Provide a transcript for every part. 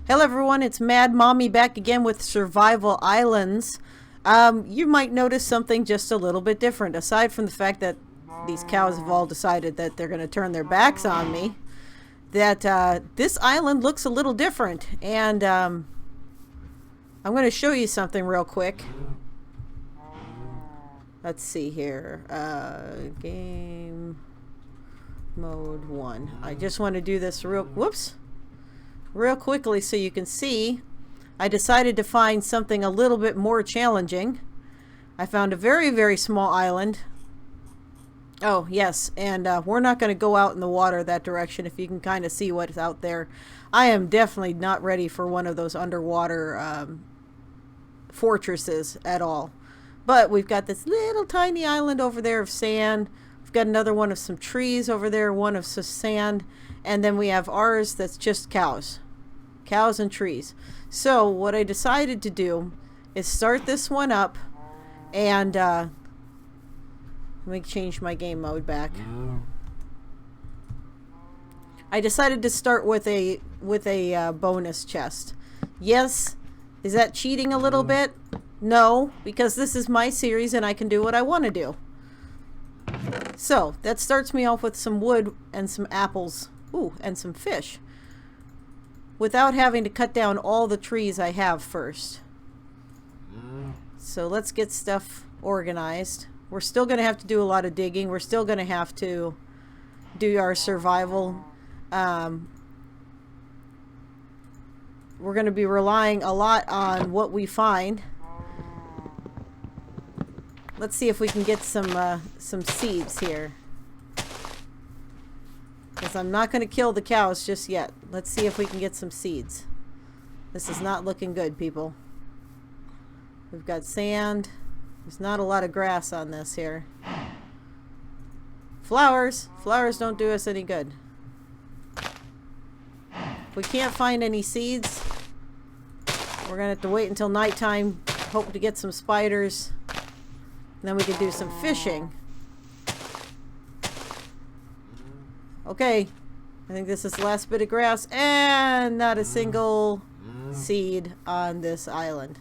Hello everyone, it's Madmommy back again with Survival Islands. You might notice something just a little bit different. Aside from the fact that these cows have all decided that they're going to turn their backs on me, that this island looks a little different. And I'm going to show you something real quick. Let's see here. Game mode 1. I just want to do this real quickly so you can see. I decided to find something a little bit more challenging. I found a very, very small island. Oh, yes, and we're not going to go out in the water that direction if you can kind of see what's out there. I am definitely not ready for one of those underwater fortresses at all. But we've got this little tiny island over there of sand. We've got another one of some trees over there, one of some sand. And then we have ours that's just cows. Cows and trees. So what I decided to do is start this one up. And let me change my game mode back. I decided to start with a bonus chest. Yes, is that cheating a little bit? No, because this is my series and I can do what I want to do. So that starts me off with some wood and some apples. Ooh, and some fish. Without having to cut down all the trees I have first. So let's get stuff organized. We're still going to have to do a lot of digging. We're still going to have to do our survival. We're going to be relying a lot on what we find. Let's see if we can get some seeds here. Because I'm not going to kill the cows just yet. Let's see if we can get some seeds. This is not looking good, people. We've got sand. There's not a lot of grass on this here. Flowers. Flowers don't do us any good. If we can't find any seeds, we're going to have to wait until nighttime. Hope to get some spiders. And then we can do some fishing. Okay, I think this is the last bit of grass, and not a single seed on this island.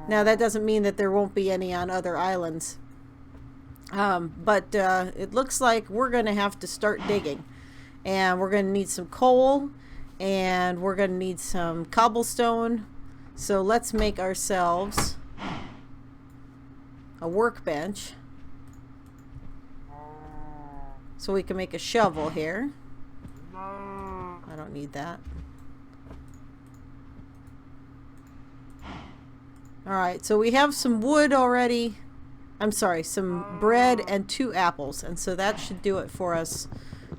Now that doesn't mean that there won't be any on other islands, but it looks like we're going to have to start digging, and we're going to need some coal, and we're going to need some cobblestone. So let's make ourselves a workbench. So we can make a shovel here. I don't need that. Alright, so we have some wood already. I'm sorry, some bread and 2 apples. And so that should do it for us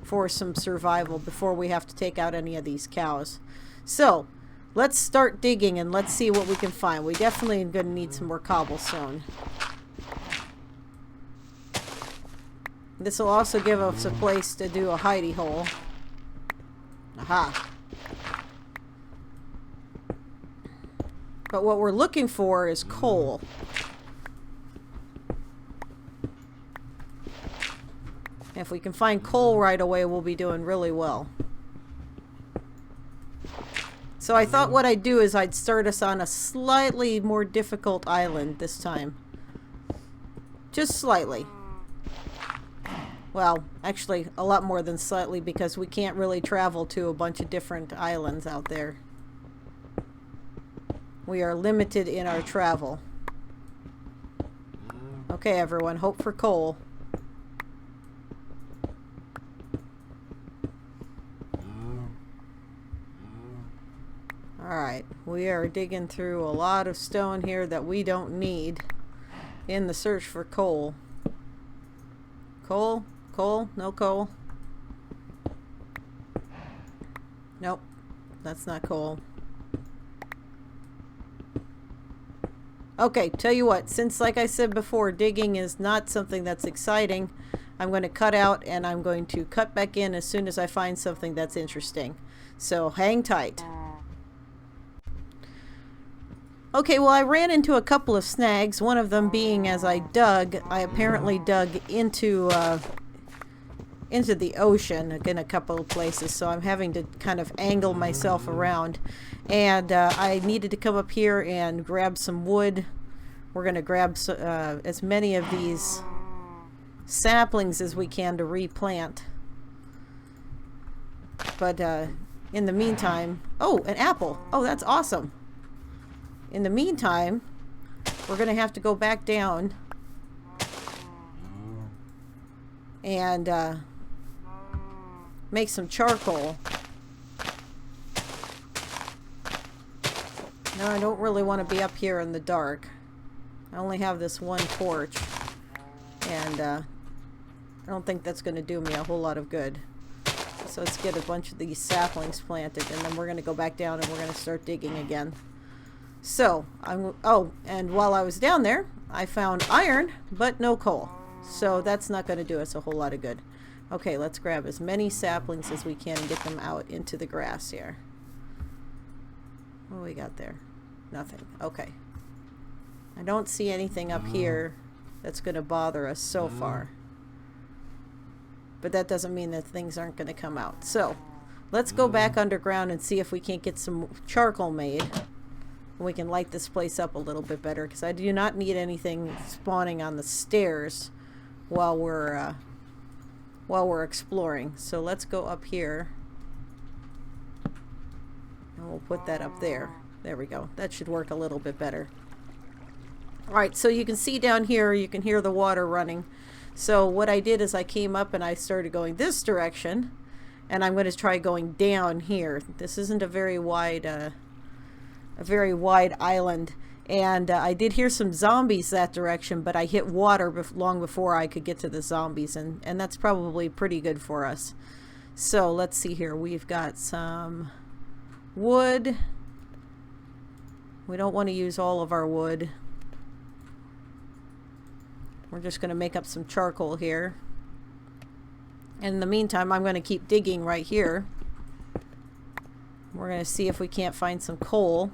for some survival before we have to take out any of these cows. So, let's start digging and let's see what we can find. We definitely are going to need some more cobblestone. This will also give us a place to do a hidey hole. Aha. But what we're looking for is coal. If we can find coal right away, we'll be doing really well. So I thought what I'd do is I'd start us on a slightly more difficult island this time. Just slightly. Well, actually, a lot more than slightly, because we can't really travel to a bunch of different islands out there. We are limited in our travel. Okay, everyone, hope for coal. Alright, we are digging through a lot of stone here that we don't need in the search for coal. Coal? Coal? No coal. Nope. That's not coal. Okay, tell you what. Since, like I said before, digging is not something that's exciting, I'm going to cut out and I'm going to cut back in as soon as I find something that's interesting. So, hang tight. Okay, well, I ran into a couple of snags. One of them being as I dug, I apparently dug into into the ocean in a couple of places, so I'm having to kind of angle myself around. And I needed to come up here and grab some wood. We're going to grab as many of these saplings as we can to replant. But in the meantime... Oh, an apple! Oh, that's awesome! In the meantime, we're going to have to go back down and make some charcoal. No, I don't really want to be up here in the dark. I only have this one torch, and I don't think that's going to do me a whole lot of good. So let's get a bunch of these saplings planted, and then we're going to go back down and we're going to start digging again. So, oh, and while I was down there, I found iron, but no coal. So that's not going to do us a whole lot of good. Okay, let's grab as many saplings as we can and get them out into the grass here. What do we got there? Nothing. Okay. I don't see anything up here that's going to bother us so far. But that doesn't mean that things aren't going to come out. So, let's go back underground and see if we can't get some charcoal made. We can light this place up a little bit better, because I do not need anything spawning on the stairs while we're exploring. So let's go up here. And we'll put that up there. There we go. That should work a little bit better. Alright, so you can see down here, you can hear the water running. So what I did is I came up and I started going this direction, and I'm going to try going down here. This isn't a very wide island, and I did hear some zombies that direction, but I hit water long before I could get to the zombies, and that's probably pretty good for us. So let's see here. We've got some wood. We don't want to use all of our wood. We're just going to make up some charcoal here. And in the meantime, I'm going to keep digging right here. We're going to see if we can't find some coal,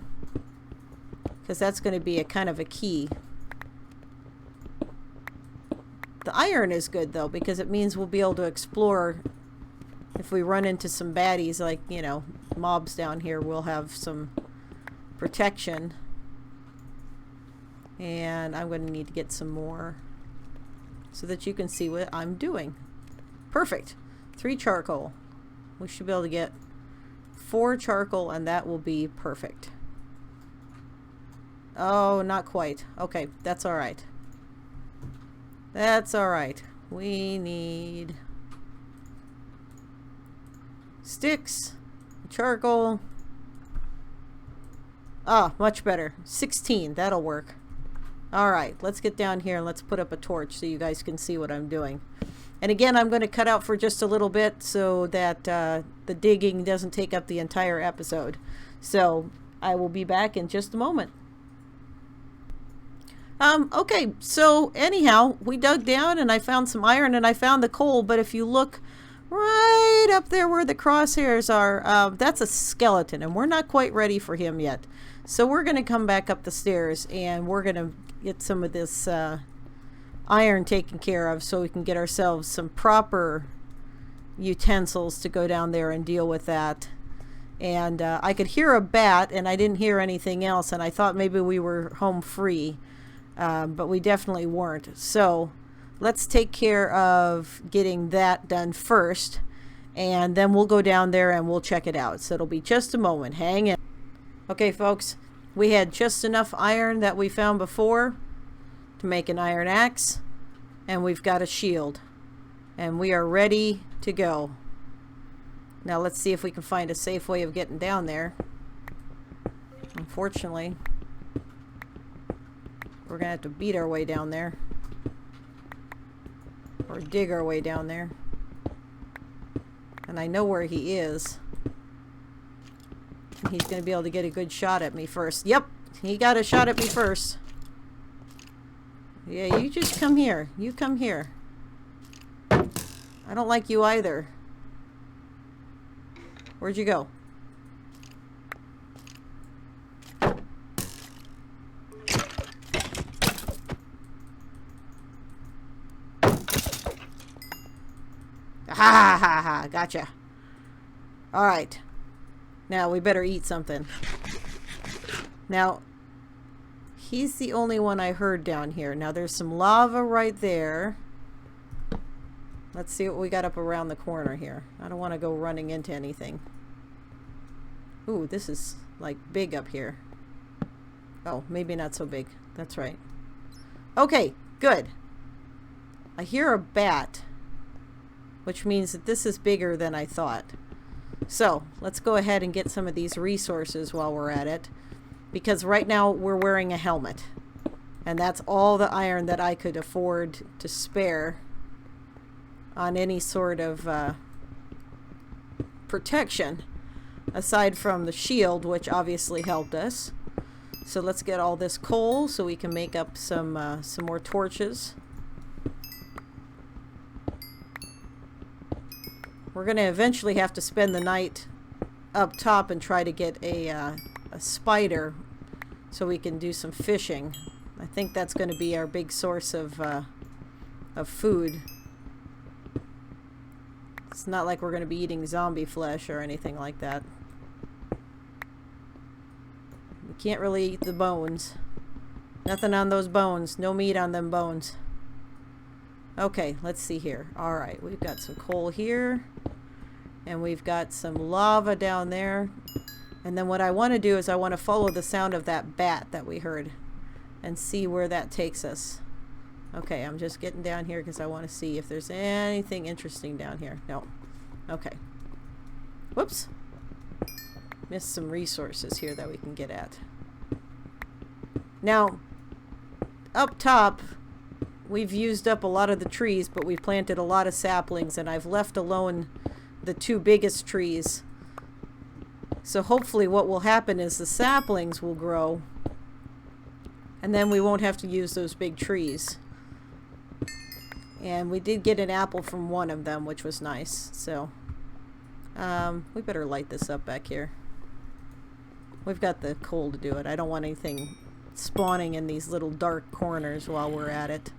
because that's going to be a kind of a key. The iron is good though, because it means we'll be able to explore. If we run into some baddies, like, you know, mobs down here, we'll have some protection. And I'm going to need to get some more so that you can see what I'm doing. Perfect. 3 charcoal. We should be able to get 4 charcoal, and that will be perfect. Oh, not quite. Okay, that's alright. That's alright. We need sticks, charcoal. Ah, much better. 16. That'll work. Alright, let's get down here and let's put up a torch so you guys can see what I'm doing. And again, I'm going to cut out for just a little bit so that the digging doesn't take up the entire episode. So I will be back in just a moment. Okay, so anyhow, we dug down and I found some iron and I found the coal, but if you look right up there where the crosshairs are, that's a skeleton, and we're not quite ready for him yet. So we're going to come back up the stairs and we're going to get some of this iron taken care of so we can get ourselves some proper utensils to go down there and deal with that. And I could hear a bat and I didn't hear anything else, and I thought maybe we were home free, but we definitely weren't. So let's take care of getting that done first, and then we'll go down there and we'll check it out. So it'll be just a moment. Hang in. Okay, folks, we had just enough iron that we found before to make an iron axe, and we've got a shield, and we are ready to go. Now let's see if we can find a safe way of getting down there. Unfortunately, we're gonna have to beat our way down there, or dig our way down there. And I know where he is. He's going to be able to get a good shot at me first. Yep, he got a shot at me first. Yeah, you just come here. You come here. I don't like you either. Where'd you go? Ha ha ha ha. Gotcha. Alright. Now we better eat something. Now, he's the only one I heard down here. Now there's some lava right there. Let's see what we got up around the corner here. I don't want to go running into anything. Ooh, this is like big up here. Oh, maybe not so big. That's right. Okay, good. I hear a bat, which means that this is bigger than I thought. So, let's go ahead and get some of these resources while we're at it. Because right now we're wearing a helmet. And that's all the iron that I could afford to spare on any sort of protection. Aside from the shield, which obviously helped us. So let's get all this coal so we can make up some more torches. We're going to eventually have to spend the night up top and try to get a spider so we can do some fishing. I think that's going to be our big source of food. It's not like we're going to be eating zombie flesh or anything like that. We can't really eat the bones. Nothing on those bones. No meat on them bones. Okay, let's see here. Alright, we've got some coal here. And we've got some lava down there. And then what I want to do is I want to follow the sound of that bat that we heard. And see where that takes us. Okay, I'm just getting down here because I want to see if there's anything interesting down here. No. Okay. Whoops. Missed some resources here that we can get at. Now, up top, we've used up a lot of the trees, but we've planted a lot of saplings, and I've left alone the two biggest trees. So hopefully what will happen is the saplings will grow, and then we won't have to use those big trees. And we did get an apple from one of them, which was nice. So, we better light this up back here. We've got the coal to do it. I don't want anything spawning in these little dark corners while we're at it.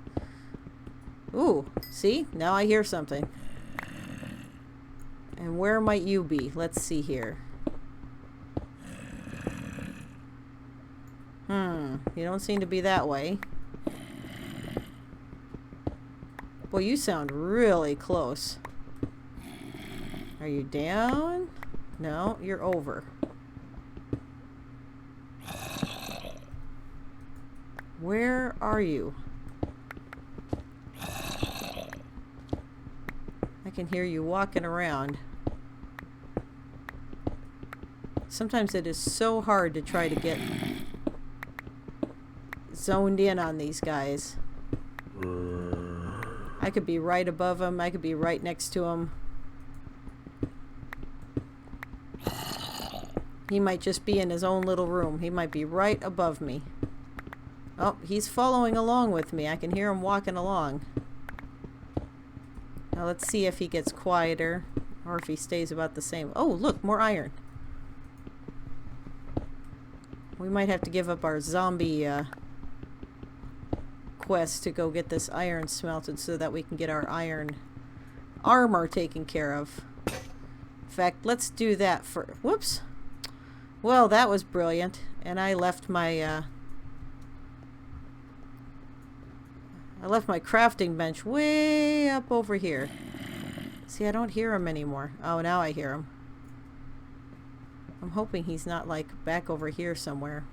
Ooh, see? Now I hear something. And where might you be? Let's see here. You don't seem to be that way. Boy, you sound really close. Are you down? No, you're over. Where are you? I can hear you walking around. Sometimes it is so hard to try to get zoned in on these guys. I could be right above him. I could be right next to him. He might just be in his own little room. He might be right above me. Oh, he's following along with me. I can hear him walking along. Now let's see if he gets quieter or if he stays about the same. Oh, look, more iron. We might have to give up our zombie quest to go get this iron smelted so that we can get our iron armor taken care of. In fact, let's do that for... Whoops. Well, that was brilliant. And I left my crafting bench way up over here. See, I don't hear him anymore. Oh, now I hear him. I'm hoping he's not like back over here somewhere.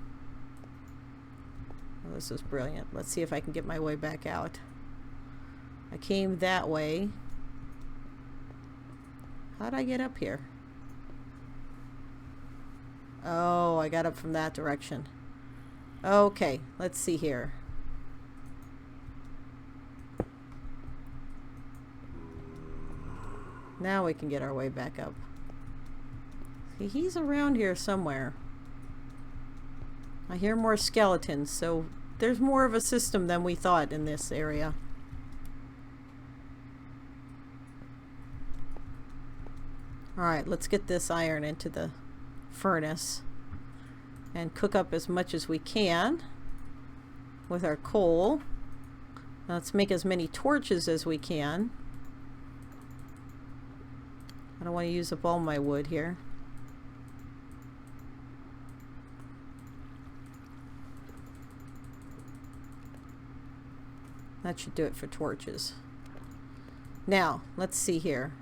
Oh, this is brilliant. Let's see if I can get my way back out. I came that way. How'd I get up here? Oh, I got up from that direction. Okay, let's see here. Now we can get our way back up. See, he's around here somewhere. I hear more skeletons, so there's more of a system than we thought in this area. Alright, let's get this iron into the furnace and cook up as much as we can with our coal. Now let's make as many torches as we can. I don't want to use up all my wood here. That should do it for torches. Now, let's see here.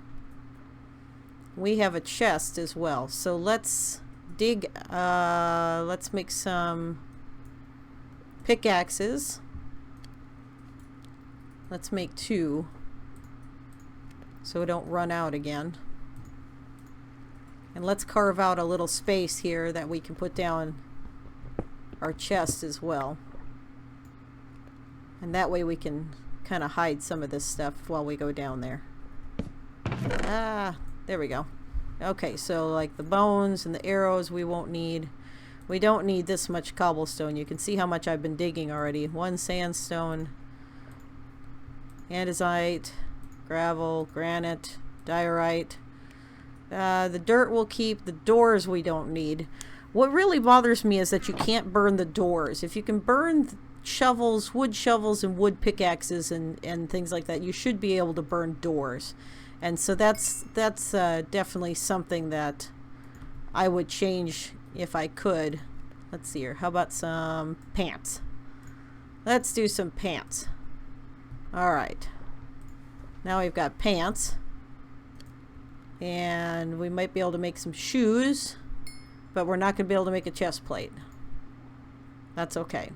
We have a chest as well. So let's dig, let's make some pickaxes. Let's make 2 so we don't run out again. And let's carve out a little space here that we can put down our chest as well. And that way we can kind of hide some of this stuff while we go down there. Ah, there we go. Okay, so like the bones and the arrows we won't need. We don't need this much cobblestone. You can see how much I've been digging already. 1 sandstone, andesite, gravel, granite, diorite. The dirt we'll keep. The doors we don't need. What really bothers me is that you can't burn the doors. If you can burn shovels, wood shovels and wood pickaxes and things like that, you should be able to burn doors. And so that's definitely something that I would change if I could. Let's see here. How about some pants? Let's do some pants. All right. Now we've got pants. And we might be able to make some shoes, but we're not going to be able to make a chest plate. That's okay.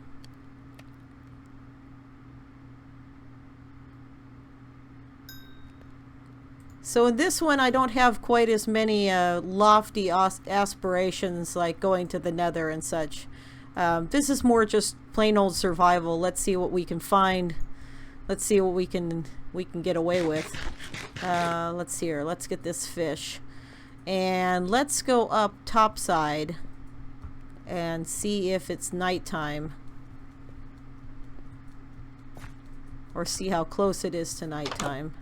So in this one, I don't have quite as many lofty aspirations like going to the Nether and such. This is more just plain old survival. Let's see what we can find. Let's see what we can get away with. Let's see here. Let's get this fish. And let's go up topside and see if it's nighttime. Or see how close it is to nighttime.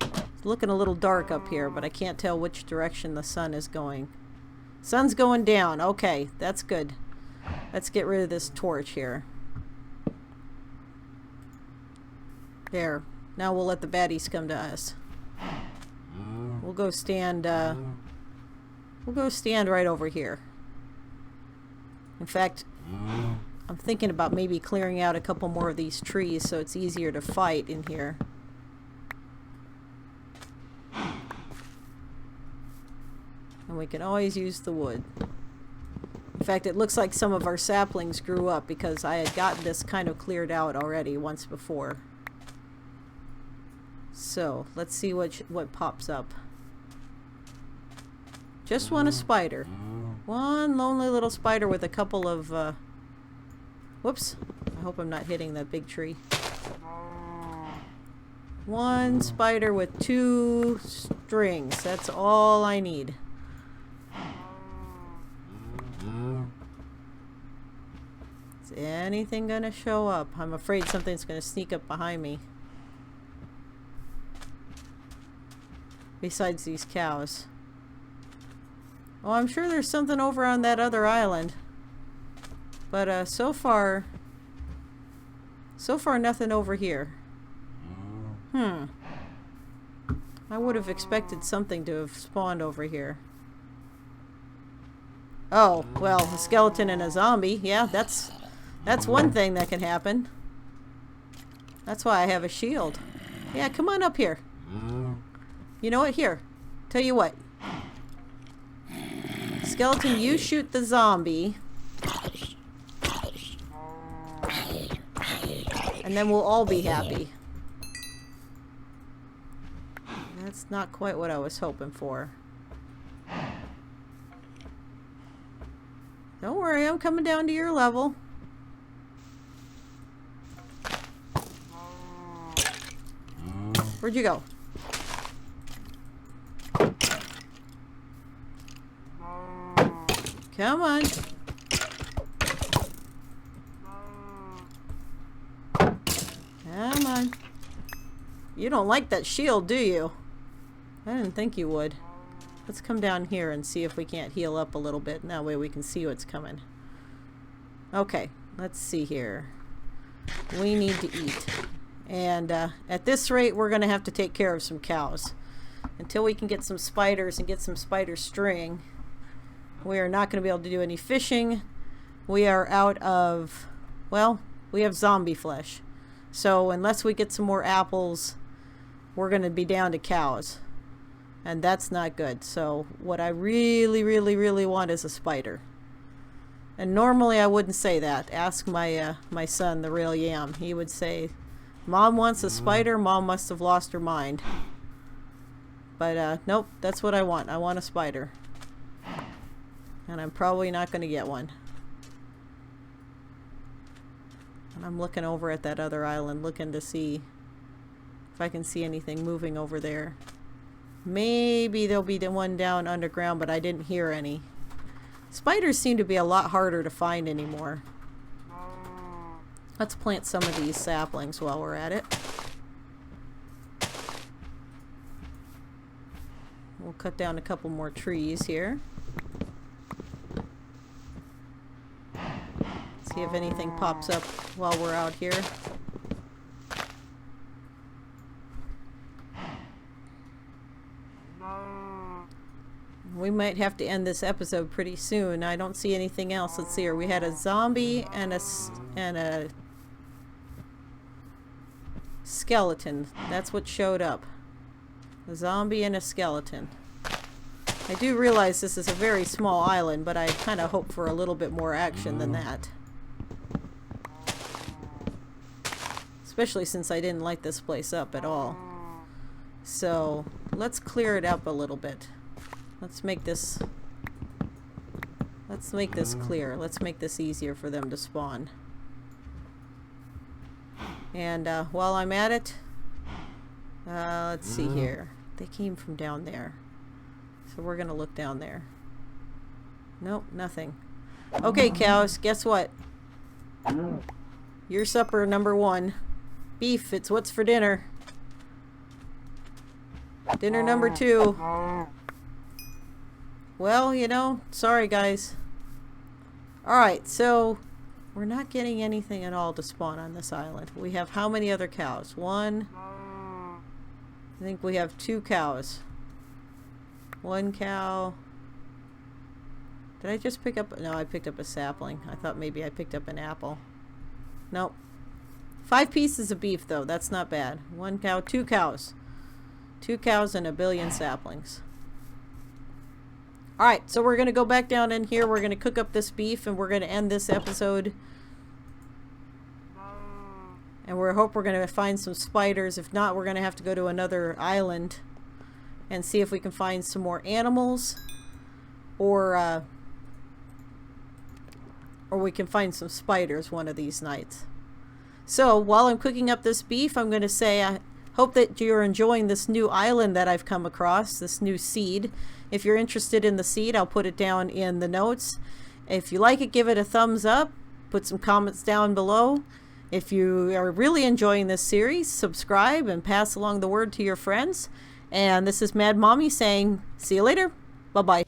It's looking a little dark up here, but I can't tell which direction the sun is going. Sun's going down. Okay, that's good. Let's get rid of this torch here. There. Now we'll let the baddies come to us. We'll go stand right over here. In fact, I'm thinking about maybe clearing out a couple more of these trees so it's easier to fight in here. And we can always use the wood. In fact, it looks like some of our saplings grew up because I had gotten this kind of cleared out already once before. So, let's see what pops up. Just want a spider. One lonely little spider with a couple of, whoops. I hope I'm not hitting that big tree. One spider with 2 strings. That's all I need. Is anything gonna show up? I'm afraid something's gonna sneak up behind me. Besides these cows. Oh, I'm sure there's something over on that other island. But so far nothing over here. I would have expected something to have spawned over here. Oh, well, a skeleton and a zombie. Yeah, that's one thing that can happen. That's why I have a shield. Yeah, come on up here. You know what? Here. Tell you what. Skeleton, you shoot the zombie. And then we'll all be happy. That's not quite what I was hoping for. Don't worry, I'm coming down to your level. Where'd you go? Come on. Come on. You don't like that shield, do you? I didn't think you would. Let's come down here and see if we can't heal up a little bit. And that way we can see what's coming. Okay, let's see here. We need to eat. And at this rate, we're going to have to take care of some cows. until we can get some spiders and get some spider string, we are not going to be able to do any fishing. We are out of, well, we have zombie flesh. So unless we get some more apples, we're going to be down to cows. And that's not good. So what I really, really, really want is a spider. And normally I wouldn't say that. Ask my my son, the real yam. He would say, Mom wants a spider. Mom must have lost her mind. But nope, that's what I want. I want a spider. And I'm probably not going to get one. And I'm looking over at that other island, looking to see if I can see anything moving over there. Maybe there'll be the one down underground, but I didn't hear any. Spiders seem to be a lot harder to find anymore. Let's plant some of these saplings while we're at it. We'll cut down a couple more trees here. See if anything pops up while we're out here. We might have to end this episode pretty soon. I don't see anything else. Let's see here. We had a zombie and a skeleton. That's what showed up. A zombie and a skeleton. I do realize this is a very small island, but I kind of hope for a little bit more action than that. Especially since I didn't light this place up at all. So let's clear it up a little bit. Let's make this clear. Let's make this easier for them to spawn. And while I'm at it, let's see here. They came from down there. So we're going to look down there. Nope, nothing. Okay, cows, guess what? Your supper number 1. Beef, it's what's for dinner. Dinner number 2. Well, you know, sorry guys. Alright, so we're not getting anything at all to spawn on this island. We have how many other cows? 1. I think we have 2 cows. 1 cow. Did I just pick up? No, I picked up a sapling. I thought maybe I picked up an apple. Nope. 5 pieces of beef though. That's not bad. 1 cow, 2 cows. 2 cows and a billion saplings. Alright, so we're going to go back down in here. We're going to cook up this beef and we're going to end this episode. And we hope we're going to find some spiders. If not, we're going to have to go to another island and see if we can find some more animals. Or we can find some spiders one of these nights. So while I'm cooking up this beef, I'm going to say I hope that you're enjoying this new island that I've come across, this new seed. If you're interested in the seed, I'll put it down in the notes. If you like it, give it a thumbs up. Put some comments down below. If you are really enjoying this series, subscribe and pass along the word to your friends. And this is Madmommy saying, see you later. Bye-bye.